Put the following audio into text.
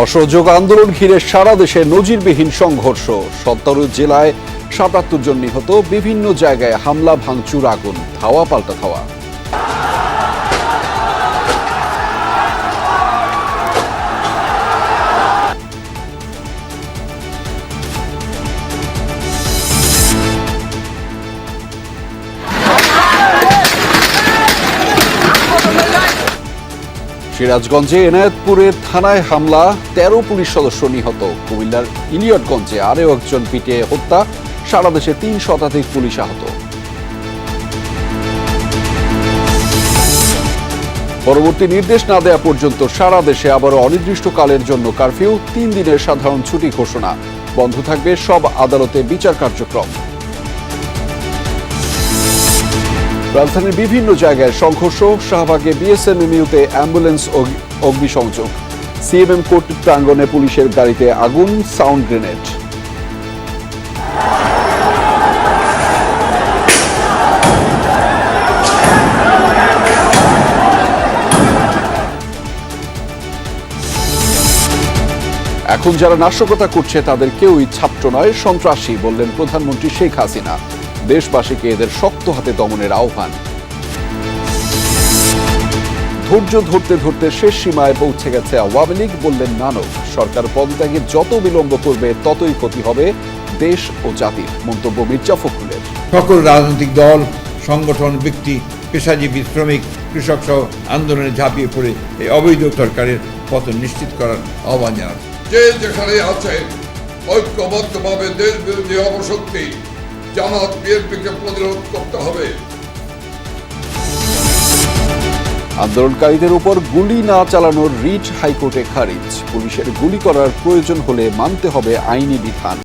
অসহযোগ আন্দোলন ঘিরে সারা দেশে নজিরবিহীন সংঘর্ষ। 17 জেলায় 77 জন নিহত, বিভিন্ন জায়গায় হামলা, ভাঙচুর, আগুন, ধাওয়া পাল্টা ধাওয়া। সিরাজগঞ্জে এনায়েতপুরের থানায় হামলা, 13 পুলিশ সদস্য নিহত। কুমিল্লার ইলিয়টগঞ্জে আরও একজন পিটিয়ে হত্যা, সারা দেশে 3 শতাধিক পুলিশ আহত। পরবর্তী নির্দেশ না দেওয়া পর্যন্ত সারা দেশে আবারও অনির্দিষ্টকালের জন্য কারফিউ, 3 দিনের সাধারণ ছুটি ঘোষণা। বন্ধ থাকবে সব আদালতে বিচার কার্যক্রম। রাজধানীর বিভিন্ন জায়গায় সংঘর্ষ, শাহবাগে বিএসএমএমইউতে অ্যাম্বুলেন্স অগ্নিসংযোগ, সিএমএম কোর্ট প্রাঙ্গণে পুলিশের গাড়িতে আগুন, সাউন্ড গ্রেনেড। এখন যারা নাশকতা করছে তাদের কেউই ছাত্র নয়, সন্ত্রাসী, বললেন প্রধানমন্ত্রী শেখ হাসিনা। দেশবাসীকে এদের শক্ত হাতে দমনের আহ্বান। ধৈর্য ধরতে ধরতে শেষ সীমায় পৌঁছে গেছে আওয়ামী লীগ, বললেন নানক। সরকার পদত্যাগে যত বিলম্ব করবে ততই ক্ষতি হবে দেশ ও জাতির, মন্তব্য মির্জা ফখরুলের। সকল রাজনৈতিক দল, সংগঠন, ব্যক্তি, পেশাজীবী, শ্রমিক, কৃষক সহ আন্দোলনে ঝাঁপিয়ে পড়ে এই অবৈধ সরকারের পতন নিশ্চিত করার আহ্বান জানান। যে যেখানে আছে ঐক্যবদ্ধভাবে দেশ বিরোধী অপশক্তি জামাত বিএনপিকে প্রতিরোধ করতে হবে। আন্দোলনকারীদের উপর গুলি না চালানোর রিট হাইকোর্টে খারিজ। পুলিশের গুলি করার প্রয়োজন হলে মানতে হবে আইনি বিধান।